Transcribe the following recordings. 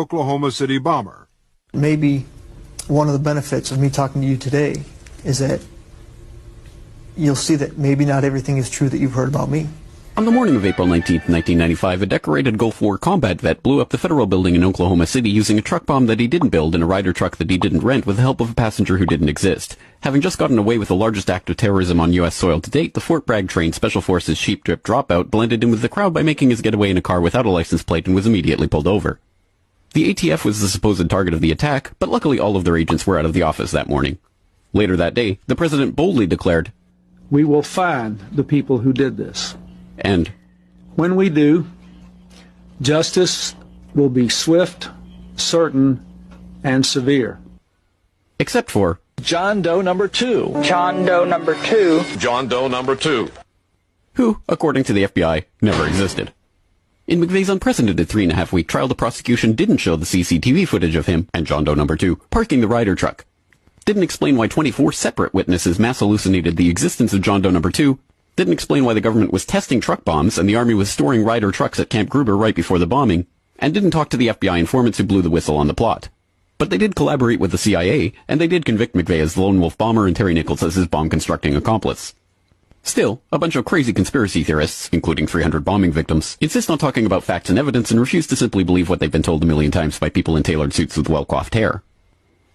Oklahoma City bomber. Maybe one of the benefits of me talking to you today is that you'll see that maybe not everything is true that you've heard about me. On the morning of April 19, 1995, a decorated Gulf War combat vet blew up the federal building in Oklahoma City using a truck bomb that he didn't build in a Ryder truck that he didn't rent with the help of a passenger who didn't exist. Having just gotten away with the largest act of terrorism on U.S. soil to date, the Fort Bragg-trained Special Forces Sheep Drip Dropout blended in with the crowd by making his getaway in a car without a license plate and was immediately pulled over. The ATF was the supposed target of the attack, but luckily all of their agents were out of the office that morning. Later that day, the president boldly declared, "We will find the people who did this. And when we do, justice will be swift, certain, and severe." Except for John Doe number 2. John Doe number 2. John Doe number 2. who, according to the FBI, never existed. In McVeigh's unprecedented 3.5-week trial, the prosecution didn't show the CCTV footage of him and John Doe number 2 parking the Ryder truck. Didn't explain why 24 separate witnesses mass hallucinated the existence of John Doe number 2. Didn't explain why the government was testing truck bombs and the Army was storing Ryder trucks at Camp Gruber right before the bombing, and didn't talk to the FBI informants who blew the whistle on the plot. But they did collaborate with the CIA, and they did convict McVeigh as the lone wolf bomber and Terry Nichols as his bomb-constructing accomplice. Still, a bunch of crazy conspiracy theorists, including 300 bombing victims, insist on talking about facts and evidence and refuse to simply believe what they've been told a million times by people in tailored suits with well-coiffed hair.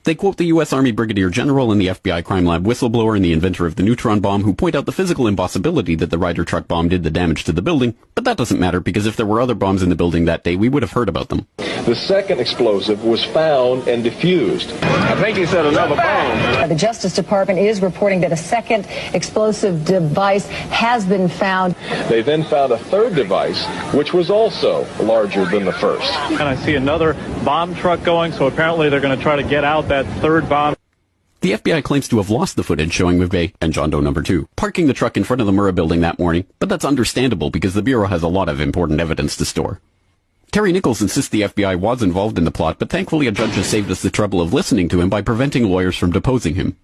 They quote the U.S. Army Brigadier General and the FBI crime lab whistleblower and the inventor of the neutron bomb who point out the physical impossibility that the Ryder truck bomb did the damage to the building, but that doesn't matter because if there were other bombs in the building that day, we would have heard about them. The second explosive was found and defused. I think he said another bomb. The Justice Department is reporting that a second explosive device has been found. They then found a third device, which was also larger than the first. And I see another bomb truck going, so apparently they're going to try to get out that third bomb. The FBI claims to have lost the footage showing McVeigh and John Doe number 2 parking the truck in front of the Murrah building that morning, but that's understandable because the Bureau has a lot of important evidence to store. Terry Nichols insists the FBI was involved in the plot, but thankfully a judge has saved us the trouble of listening to him by preventing lawyers from deposing him.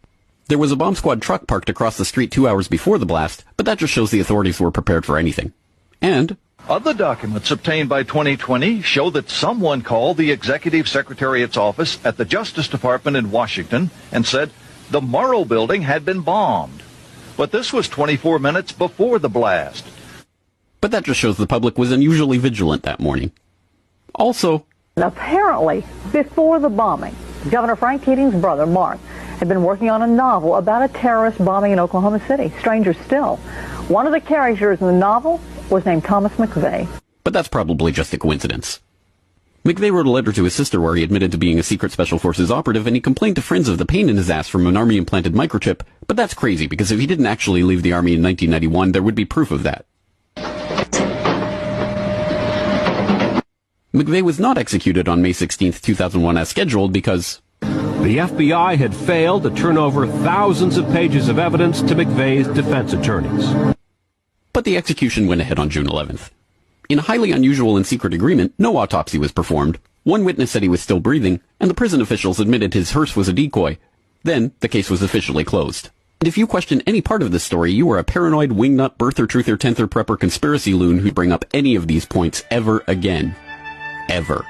There was a bomb squad truck parked across the street 2 hours before the blast, but that just shows the authorities were prepared for anything. And other documents obtained by 2020 show that someone called the Executive Secretariat's office at the Justice Department in Washington and said the Murrah building had been bombed. But this was 24 minutes before the blast. But that just shows the public was unusually vigilant that morning. Also, apparently, before the bombing, Governor Frank Keating's brother, Mark, had been working on a novel about a terrorist bombing in Oklahoma City. Stranger still, one of the characters in the novel was named Thomas McVeigh. But that's probably just a coincidence. McVeigh wrote a letter to his sister where he admitted to being a secret Special Forces operative, and he complained to friends of the pain in his ass from an Army-implanted microchip, but that's crazy because if he didn't actually leave the Army in 1991, there would be proof of that. McVeigh was not executed on May 16, 2001 as scheduled because the FBI had failed to turn over thousands of pages of evidence to McVeigh's defense attorneys. But the execution went ahead on June 11th. In a highly unusual and secret agreement, no autopsy was performed. One witness said he was still breathing, and the prison officials admitted his hearse was a decoy. Then, the case was officially closed. And if you question any part of this story, you are a paranoid, wingnut, birther, truther, tenther, prepper, conspiracy loon who'd bring up any of these points ever again. Ever.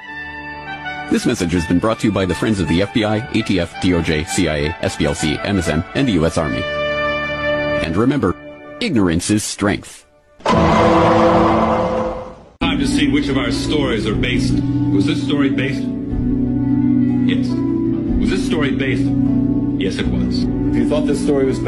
This message has been brought to you by the friends of the FBI, ATF, DOJ, CIA, SPLC, MSM, and the U.S. Army. And remember, ignorance is strength. Time to see which of our stories are based. Was this story based? Yes. Was this story based? Yes, it was. If you thought this story was